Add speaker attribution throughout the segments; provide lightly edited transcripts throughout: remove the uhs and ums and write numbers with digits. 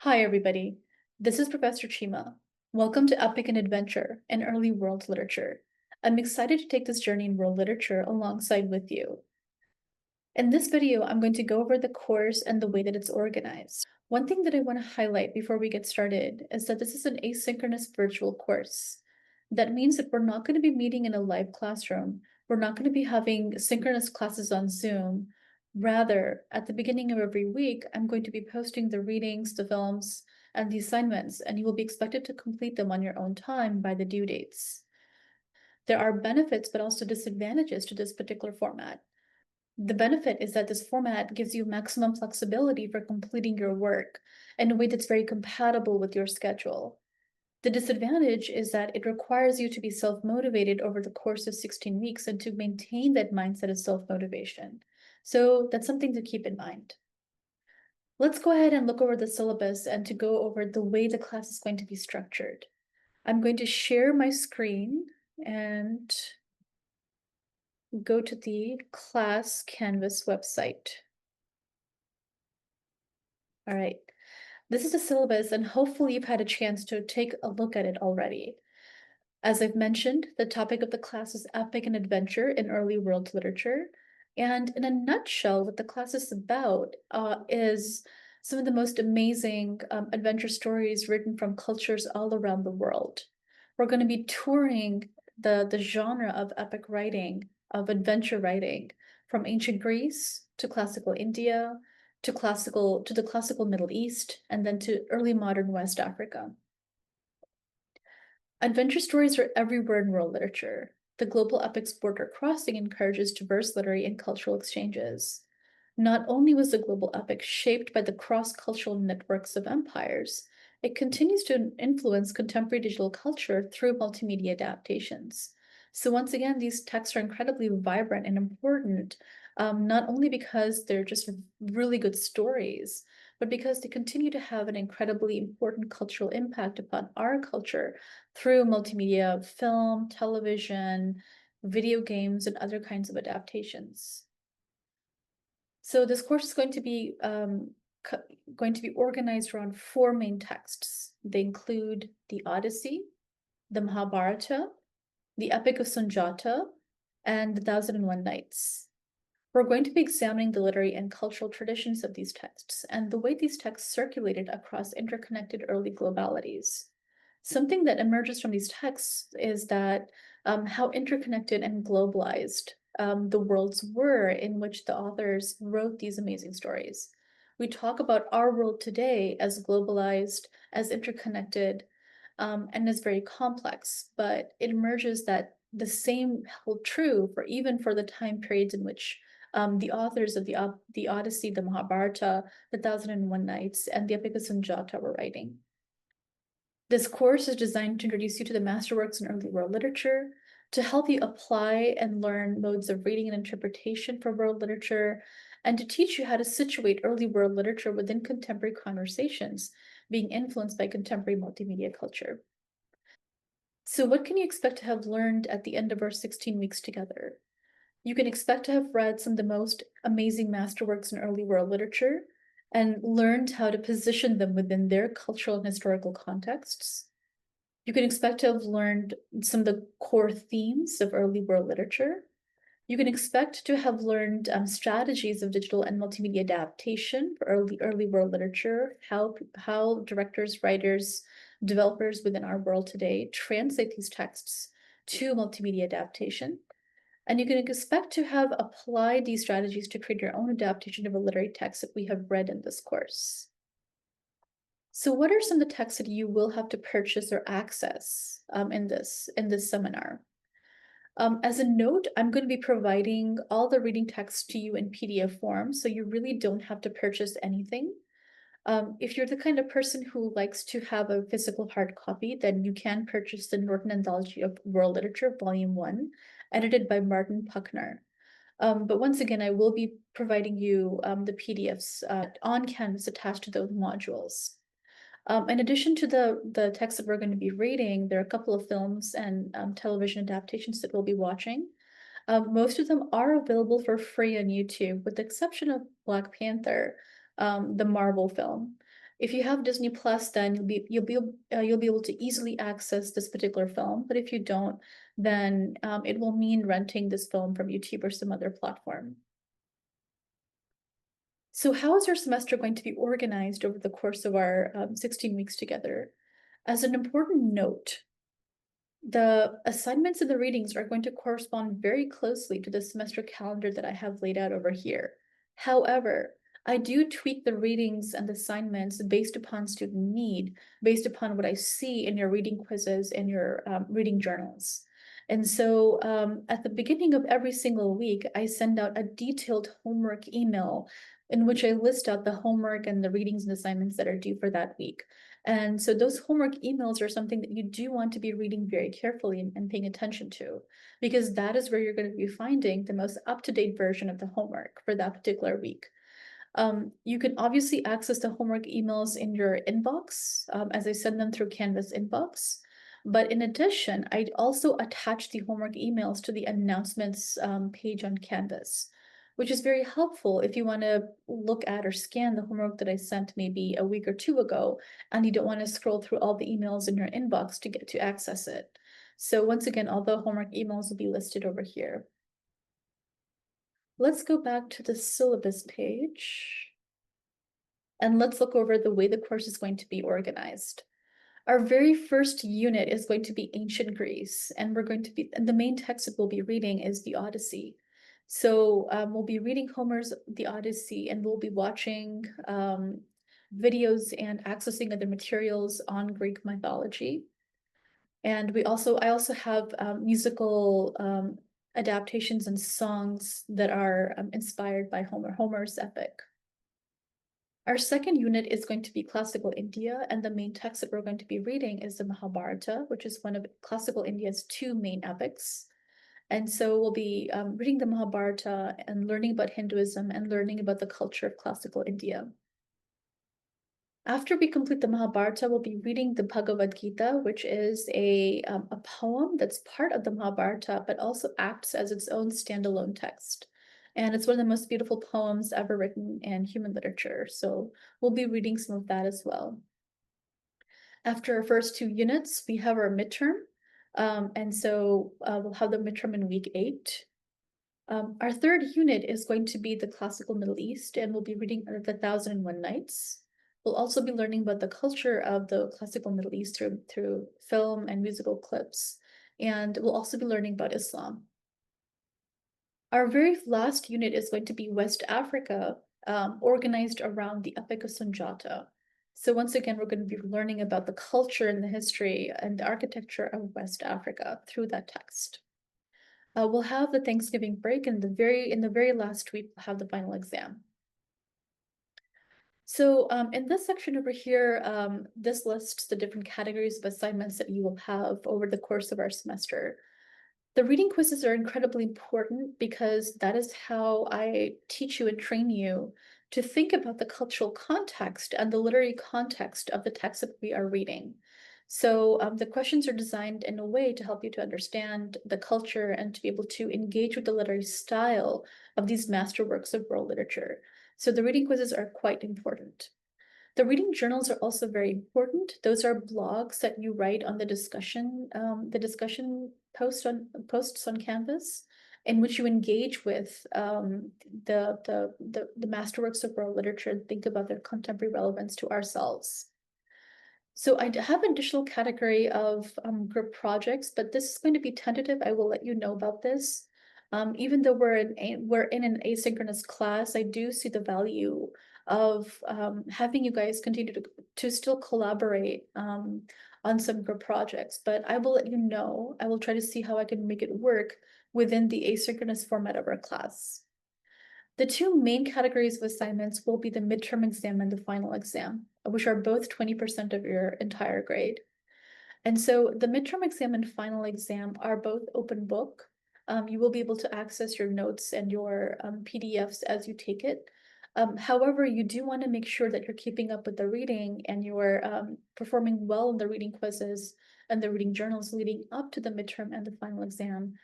Speaker 1: Hi, everybody. This is Professor Chima. Welcome to Epic and Adventure in Early World Literature. I'm excited to take this journey in world literature alongside with you. In this video, I'm going to go over the course and the way that it's organized. One thing that I want to highlight before we get started is that this is an asynchronous virtual course. That means that we're not going to be meeting in a live classroom. We're not going to be having synchronous classes on Zoom. Rather, at the beginning of every week, I'm going to be posting the readings, the films, and the assignments, and you will be expected to complete them on your own time by the due dates. There are benefits, but also disadvantages to this particular format. The benefit is that this format gives you maximum flexibility for completing your work in a way that's very compatible with your schedule. The disadvantage is that it requires you to be self-motivated over the course of 16 weeks and to maintain that mindset of self-motivation. So that's something to keep in mind. Let's go ahead and look over the syllabus and to go over the way the class is going to be structured. I'm going to share my screen and go to the class Canvas website. All right. This is the syllabus, and hopefully you've had a chance to take a look at it already. As I've mentioned, the topic of the class is epic and adventure in early world literature. And in a nutshell, what the class is about is some of the most amazing adventure stories written from cultures all around the world. We're going to be touring the genre of epic writing, of adventure writing, from ancient Greece to classical India, to the classical Middle East, and then to early modern West Africa. Adventure stories are everywhere in world literature. The global epic's border crossing encourages diverse literary and cultural exchanges. Not only was the global epic shaped by the cross-cultural networks of empires, it continues to influence contemporary digital culture through multimedia adaptations. So once again, these texts are incredibly vibrant and important, not only because they're just really good stories, but because they continue to have an incredibly important cultural impact upon our culture through multimedia, film, television, video games, and other kinds of adaptations. So this course is going to be organized around four main texts. They include the Odyssey, the Mahabharata, the Epic of Sunjata, and the Thousand and One Nights. We're going to be examining the literary and cultural traditions of these texts and the way these texts circulated across interconnected early globalities. Something that emerges from these texts is that how interconnected and globalized the worlds were in which the authors wrote these amazing stories. We talk about our world today as globalized, as interconnected, and as very complex, but it emerges that the same held true for even for the time periods in which the authors of the Odyssey, the Mahabharata, the Thousand and One Nights, and the Epic of Sunjata were writing. This course is designed to introduce you to the masterworks in early world literature, to help you apply and learn modes of reading and interpretation for world literature, and to teach you how to situate early world literature within contemporary conversations, being influenced by contemporary multimedia culture. So what can you expect to have learned at the end of our 16 weeks together? You can expect to have read some of the most amazing masterworks in early world literature and learned how to position them within their cultural and historical contexts. You can expect to have learned some of the core themes of early world literature. You can expect to have learned strategies of digital and multimedia adaptation for early world literature, how directors, writers, developers within our world today translate these texts to multimedia adaptation. And you can expect to have applied these strategies to create your own adaptation of a literary text that we have read in this course. So what are some of the texts that you will have to purchase or access in this seminar? As a note, I'm going to be providing all the reading texts to you in PDF form, so you really don't have to purchase anything. If you're the kind of person who likes to have a physical hard copy, then you can purchase the Norton Anthology of World Literature, Volume 1, edited by Martin Puckner. But once again, I will be providing you the PDFs on Canvas attached to those modules. In addition to the text that we're going to be reading, there are a couple of films and television adaptations that we'll be watching. Most of them are available for free on YouTube, with the exception of Black Panther, the Marvel film. If you have Disney Plus, then you'll be able to easily access this particular film. But if you don't, then it will mean renting this film from YouTube or some other platform. So how is our semester going to be organized over the course of our 16 weeks together? As an important note, the assignments and the readings are going to correspond very closely to the semester calendar that I have laid out over here. However, I do tweak the readings and the assignments based upon student need, based upon what I see in your reading quizzes and your reading journals. And so at the beginning of every single week, I send out a detailed homework email in which I list out the homework and the readings and assignments that are due for that week. And so those homework emails are something that you do want to be reading very carefully and paying attention to, because that is where you're going to be finding the most up-to-date version of the homework for that particular week. You can obviously access the homework emails in your inbox as I send them through Canvas inbox. But in addition, I'd also attach the homework emails to the announcements page on Canvas, which is very helpful if you want to look at or scan the homework that I sent maybe a week or two ago, and you don't want to scroll through all the emails in your inbox to get to access it. So once again, all the homework emails will be listed over here. Let's go back to the syllabus page. And let's look over the way the course is going to be organized. Our very first unit is going to be ancient Greece, and the main text that we'll be reading is the Odyssey. So we'll be reading Homer's The Odyssey, and we'll be watching videos and accessing other materials on Greek mythology. And I also have musical adaptations and songs that are inspired by Homer's epic. Our second unit is going to be classical India, and the main text that we're going to be reading is the Mahabharata, which is one of classical India's two main epics. And so we'll be reading the Mahabharata and learning about Hinduism and learning about the culture of classical India. After we complete the Mahabharata, we'll be reading the Bhagavad Gita, which is a poem that's part of the Mahabharata, but also acts as its own standalone text. And it's one of the most beautiful poems ever written in human literature. So we'll be reading some of that as well. After our first two units, we have our midterm. And so we'll have the midterm in week 8. Our third unit is going to be the classical Middle East, and we'll be reading the 1001 Nights. We'll also be learning about the culture of the classical Middle East through film and musical clips. And we'll also be learning about Islam. Our very last unit is going to be West Africa, organized around the Epic of Sunjata. So once again, we're going to be learning about the culture and the history and the architecture of West Africa through that text. We'll have the Thanksgiving break, and in the very last week, we'll have the final exam. So in this section over here, this lists the different categories of assignments that you will have over the course of our semester. The reading quizzes are incredibly important because that is how I teach you and train you to think about the cultural context and the literary context of the text that we are reading. So the questions are designed in a way to help you to understand the culture and to be able to engage with the literary style of these masterworks of world literature. So the reading quizzes are quite important. The reading journals are also very important. Those are blogs that you write on the discussion posts on Canvas, in which you engage with the masterworks of world literature and think about their contemporary relevance to ourselves. So I have an additional category of group projects, but this is going to be tentative. I will let you know about this. Even though we're in an asynchronous class, I do see the value of having you guys continue to still collaborate on some group projects, but I will let you know. I will try to see how I can make it work within the asynchronous format of our class. The two main categories of assignments will be the midterm exam and the final exam, which are both 20% of your entire grade. And so the midterm exam and final exam are both open book. You will be able to access your notes and your PDFs as you take it. However, you do want to make sure that you're keeping up with the reading and you're performing well in the reading quizzes and the reading journals leading up to the midterm and the final exam.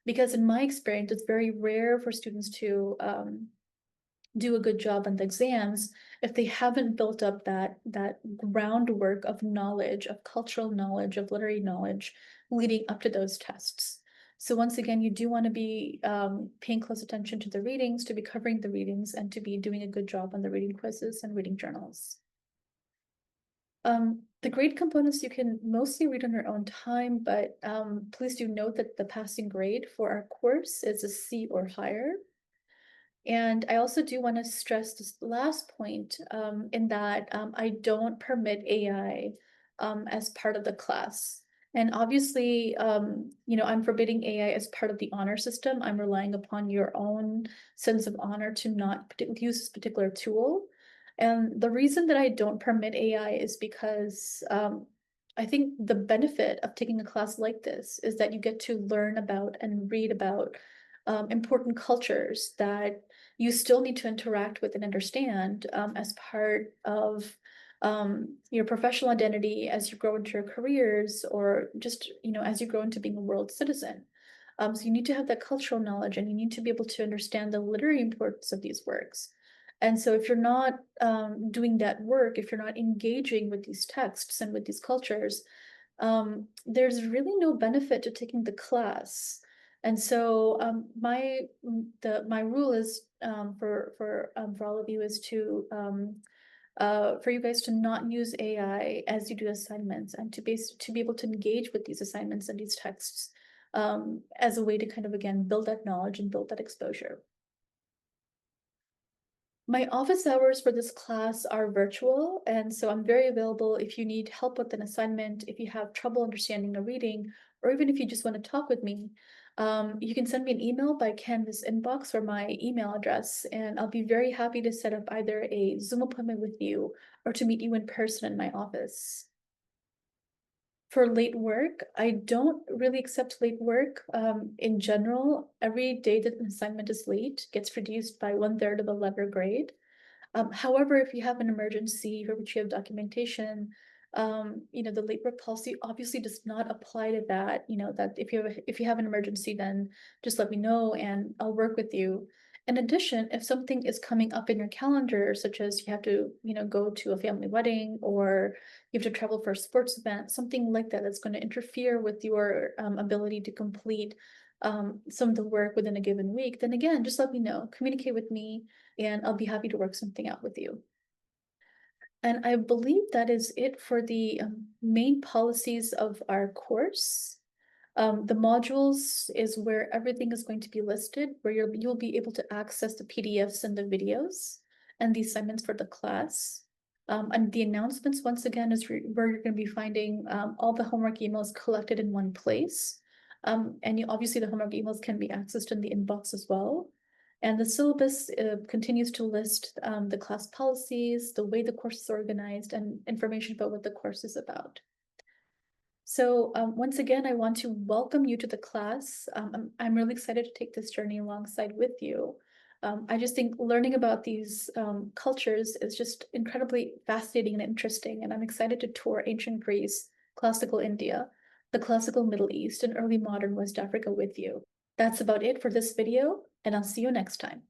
Speaker 1: Because in my experience, it's very rare for students to do a good job on the exams if they haven't built up that groundwork of knowledge, of cultural knowledge, of literary knowledge leading up to those tests. So once again, you do want to be paying close attention to the readings, to be covering the readings, and to be doing a good job on the reading quizzes and reading journals. The grade components you can mostly read on your own time, but please do note that the passing grade for our course is a C or higher. And I also do want to stress this last point in that I don't permit AI as part of the class. And obviously, I'm forbidding AI as part of the honor system. I'm relying upon your own sense of honor to not use this particular tool. And the reason that I don't permit AI is because I think the benefit of taking a class like this is that you get to learn about and read about important cultures that you still need to interact with and understand as part of your professional identity as you grow into your careers, or just as you grow into being a world citizen. So you need to have that cultural knowledge, and you need to be able to understand the literary importance of these works. And so if you're not doing that work, if you're not engaging with these texts and with these cultures, there's really no benefit to taking the class. And so my rule is for all of you is to for you guys to not use AI as you do assignments, and to be able to engage with these assignments and these texts as a way to kind of again build that knowledge and build that exposure. My office hours for this class are virtual, and so I'm very available if you need help with an assignment, if you have trouble understanding a reading, or even if you just want to talk with me. You can send me an email by Canvas inbox or my email address, and I'll be very happy to set up either a Zoom appointment with you or to meet you in person in my office. For late work, I don't really accept late work. In general, every day that an assignment is late gets reduced by 1/3 of a letter grade. However, if you have an emergency for which you have documentation, the late work policy obviously does not apply to that. That if you have an emergency, then just let me know and I'll work with you. In addition, if something is coming up in your calendar, such as you have to, go to a family wedding, or you have to travel for a sports event, something like that, that's going to interfere with your ability to complete some of the work within a given week, then again, just let me know, communicate with me, and I'll be happy to work something out with you. And I believe that is it for the main policies of our course. The modules is where everything is going to be listed, where you'll be able to access the PDFs and the videos and the assignments for the class. And the announcements, once again, is where you're going to be finding all the homework emails collected in one place. And obviously the homework emails can be accessed in the inbox as well. And the syllabus continues to list the class policies, the way the course is organized, and information about what the course is about. So once again, I want to welcome you to the class. I'm really excited to take this journey alongside with you. I just think learning about these cultures is just incredibly fascinating and interesting, and I'm excited to tour ancient Greece, classical India, the classical Middle East, and early modern West Africa with you. That's about it for this video, and I'll see you next time.